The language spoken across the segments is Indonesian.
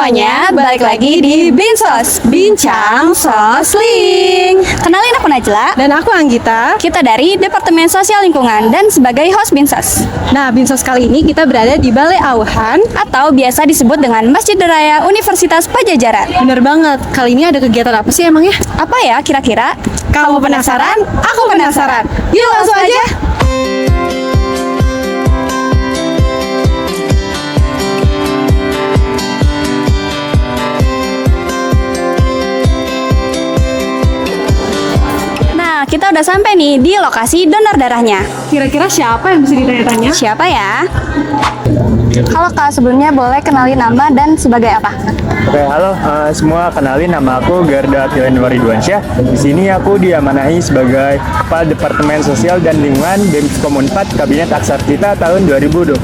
semuanya, balik lagi di Binsos, Bincang Sosling. Kenalin aku Najla. Dan aku Anggita. Kita dari Departemen Sosial Lingkungan dan sebagai host Binsos. Nah, Binsos kali ini kita berada di Balai Auhan. Atau biasa disebut dengan Masjid Raya Universitas Pajajaran. Bener banget, kali ini ada kegiatan apa sih emangnya? Apa ya kira-kira? Kamu penasaran? Aku penasaran. Yuk langsung aja. Nah, kita udah sampai nih di lokasi donor darahnya. Kira-kira siapa yang bisa ditanya-tanya? Siapa ya? Halo Kak, sebelumnya boleh kenalin nama dan sebagai apa? Oke, halo semua, kenalin nama aku Garda Kilenwar Ridwansyah. Di sini aku diamanahi sebagai Kepala Departemen Sosial dan Lingkungan BEM Komunpat Kabinet Aksartita tahun 2024.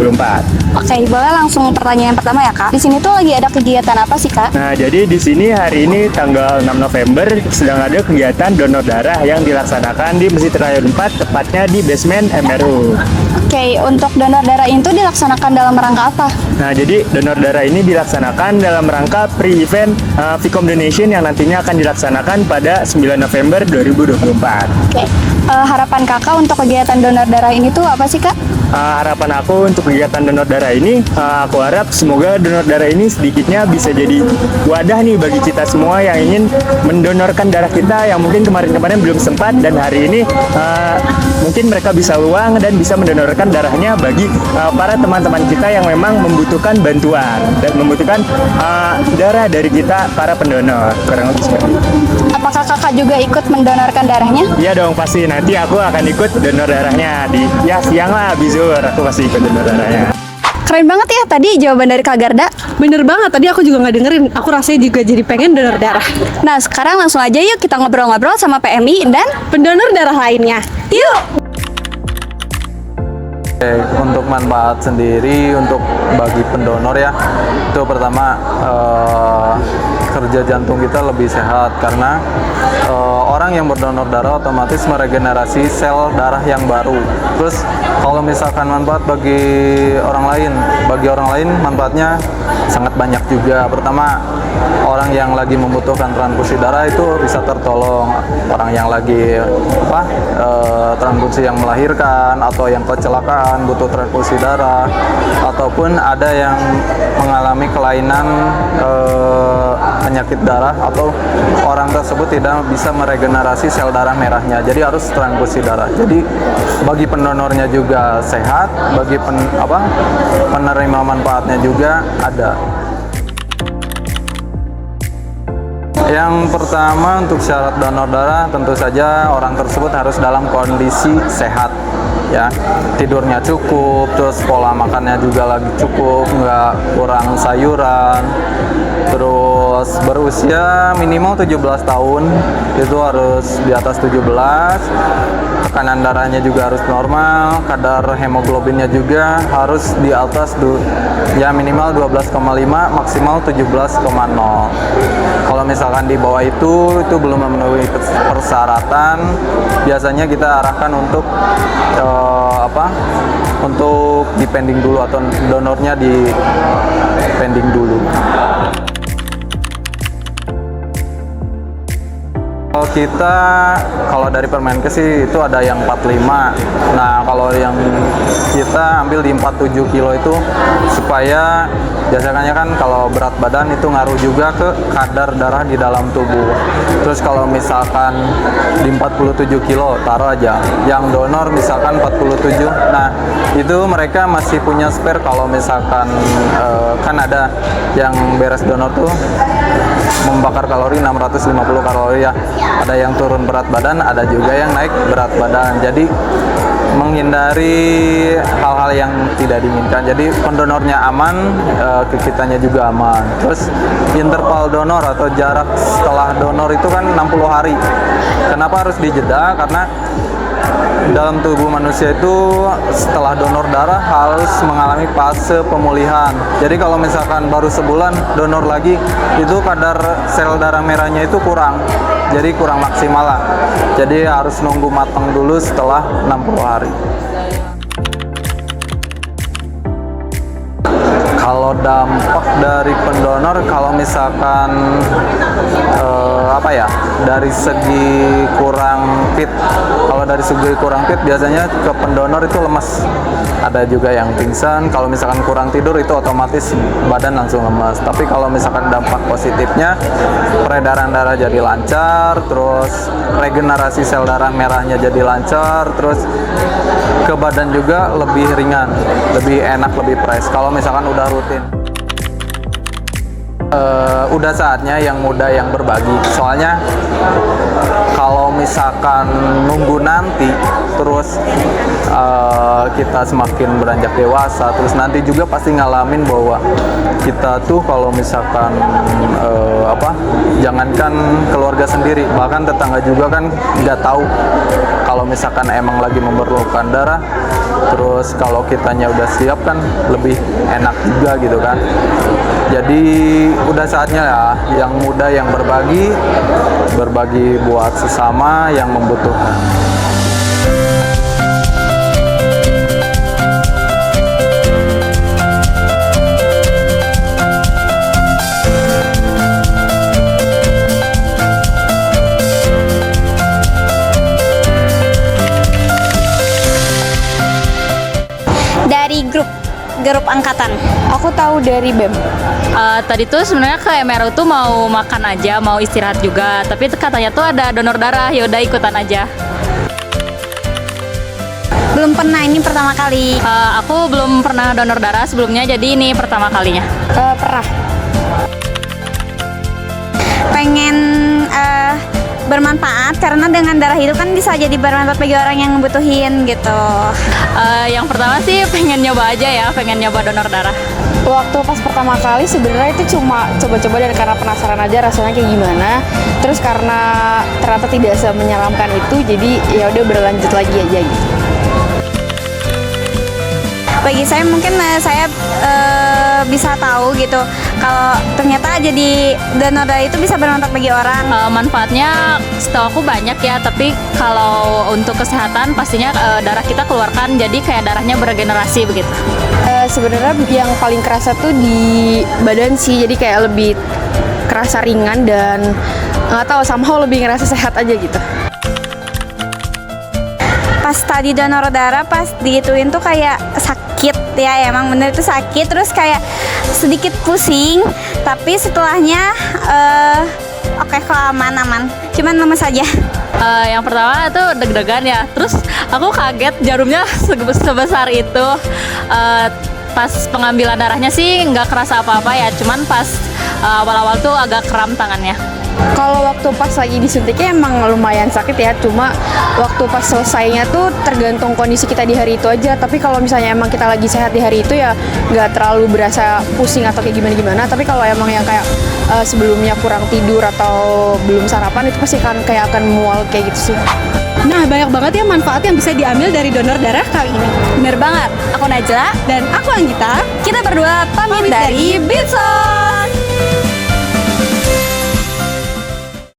Oke, boleh langsung pertanyaan pertama ya Kak. Di sini tuh lagi ada kegiatan apa sih Kak? Nah, jadi di sini hari ini tanggal 6 November sedang ada kegiatan donor darah yang dilaksanakan di Masjid Raya 4, tepatnya di basement MRU. Oke, untuk donor darah itu dilaksanakan dalam rangka apa? Nah, jadi donor darah ini dilaksanakan dalam rangka pre-event Vicom Donation yang nantinya akan dilaksanakan pada 9 November 2024. Oke, harapan kakak untuk kegiatan donor darah ini tuh apa sih Kak? Harapan aku untuk kegiatan donor darah ini, aku harap semoga donor darah ini sedikitnya bisa jadi wadah nih bagi kita semua yang ingin mendonorkan darah kita yang mungkin kemarin-kemarin belum sempat, dan hari ini mungkin mereka bisa luang dan bisa mendonorkan darahnya bagi para teman-teman kita yang memang membutuhkan bantuan dan membutuhkan darah dari kita para pendonor. Kurang lebih seperti itu. Apakah kakak juga ikut mendonorkan darahnya? Iya dong, pasti nanti aku akan ikut donor darahnya di siang lah habis zuhur, aku pasti ikut donor darahnya. Keren banget ya tadi jawaban dari Kak Garda. Bener banget, tadi aku juga nggak dengerin. Aku rasanya juga jadi pengen donor darah. Nah, sekarang langsung aja yuk kita ngobrol-ngobrol sama PMI dan Pendonor darah lainnya. yuk! Oke, untuk manfaat sendiri untuk bagi pendonor ya, itu pertama kerja jantung kita lebih sehat karena orang yang berdonor darah otomatis meregenerasi sel darah yang baru. Terus kalau misalkan manfaat bagi orang lain manfaatnya sangat banyak juga. Pertama, orang yang lagi membutuhkan transfusi darah itu bisa tertolong. Orang yang lagi transfusi yang melahirkan atau yang kecelakaan butuh transfusi darah, ataupun ada yang mengalami kelainan penyakit darah atau orang tersebut tidak bisa meregenerasi sel darah merahnya, jadi harus transfusi darah. Jadi bagi pendonornya juga sehat, bagi penerima manfaatnya juga ada. Yang pertama, untuk syarat donor darah tentu saja orang tersebut harus dalam kondisi sehat ya, tidurnya cukup, terus pola makannya juga lagi cukup, nggak kurang sayuran, terus berusia minimal 17 tahun, itu harus di atas 17, tekanan darahnya juga harus normal, kadar hemoglobinnya juga harus di atas ya minimal 12,5 maksimal 17,0. Kalau misalkan di bawah itu belum memenuhi persyaratan, biasanya kita arahkan untuk untuk di pending dulu atau donornya di pending dulu. Kalau dari Permenkes sih itu ada yang 45. Nah, kalau yang kita ambil di 47 kilo itu supaya biasanya kan kalau berat badan itu ngaruh juga ke kadar darah di dalam tubuh. Terus kalau misalkan di 47 kilo taruh aja, yang donor misalkan 47. Nah, itu mereka masih punya spare kalau misalkan kan ada yang beres donor tuh membakar kalori 650 kalori ya. Ada yang turun berat badan, ada juga yang naik berat badan. Jadi menghindari hal-hal yang tidak diinginkan. Jadi pendonornya aman, ke kitanya juga aman. Terus interval donor atau jarak setelah donor itu kan 60 hari. Kenapa harus dijeda? Karena dalam tubuh manusia itu setelah donor darah harus mengalami fase pemulihan. Jadi kalau misalkan baru sebulan donor lagi, itu kadar sel darah merahnya itu kurang, jadi kurang maksimal lah. Jadi harus nunggu matang dulu setelah 60 hari. Kalau dampak dari pendonor, kalau misalkan dari segi kurang fit. Kalau dari segi kurang fit biasanya ke pendonor itu lemas. Ada juga yang pingsan. Kalau misalkan kurang tidur itu otomatis badan langsung lemas. Tapi kalau misalkan dampak positifnya, peredaran darah jadi lancar, terus regenerasi sel darah merahnya jadi lancar, terus ke badan juga lebih ringan, lebih enak, lebih fresh. Kalau misalkan udah rutin. Udah saatnya yang muda yang berbagi. Soalnya kalau misalkan nunggu nanti terus kita semakin beranjak dewasa, terus nanti juga pasti ngalamin bahwa kita tuh kalau misalkan jangankan keluarga sendiri, bahkan tetangga juga kan nggak tahu kalau misalkan emang lagi memerlukan darah. Terus kalau kitanya udah siap kan lebih enak juga gitu kan. Jadi udah saatnya ya yang muda yang berbagi buat sesama yang membutuhkan. Dari grup angkatan. Aku tahu dari BEM. Tadi tuh sebenarnya ke MRU tuh mau makan aja, mau istirahat juga, tapi katanya tuh ada donor darah, yaudah ikutan aja. Belum pernah, ini pertama kali. Aku belum pernah donor darah sebelumnya, jadi ini pertama kalinya. Pernah. Pengen bermanfaat karena dengan darah itu kan bisa jadi bermanfaat bagi orang yang membutuhin gitu. Yang pertama sih pengen nyoba aja ya, pengen nyoba donor darah. Waktu pas pertama kali sebenarnya itu cuma coba-coba dan karena penasaran aja rasanya kayak gimana. Terus karena ternyata tidak semenyeramkan itu, jadi ya udah berlanjut lagi aja gitu. Bagi saya mungkin saya bisa tahu gitu kalau ternyata jadi donor darah itu bisa bermanfaat bagi orang. Manfaatnya setahu aku banyak ya, tapi kalau untuk kesehatan pastinya darah kita keluarkan, jadi kayak darahnya beregenerasi begitu. Sebenarnya yang paling kerasa tuh di badan sih, jadi kayak lebih kerasa ringan dan nggak tahu somehow lebih ngerasa sehat aja gitu. Pas tadi donor darah pas diituin tuh kayak sakit ya, emang bener itu sakit, terus kayak sedikit pusing, tapi setelahnya oke kok aman, cuman lemes aja. Yang pertama itu deg-degan ya, terus aku kaget jarumnya sebesar itu. Pas pengambilan darahnya sih nggak kerasa apa-apa ya, cuman pas awal-awal tuh agak kram tangannya. Kalau waktu pas lagi disuntiknya emang lumayan sakit ya, cuma waktu pas selesainya tuh tergantung kondisi kita di hari itu aja. Tapi kalau misalnya emang kita lagi sehat di hari itu ya nggak terlalu berasa pusing atau kayak gimana-gimana. Tapi kalau emang yang kayak sebelumnya kurang tidur atau belum sarapan itu pasti akan mual kayak gitu sih. Nah, banyak banget ya manfaat yang bisa diambil dari donor darah kali ini. Bener banget, aku Najla Dan aku Anggita. kita berdua pamit dari Bitsos.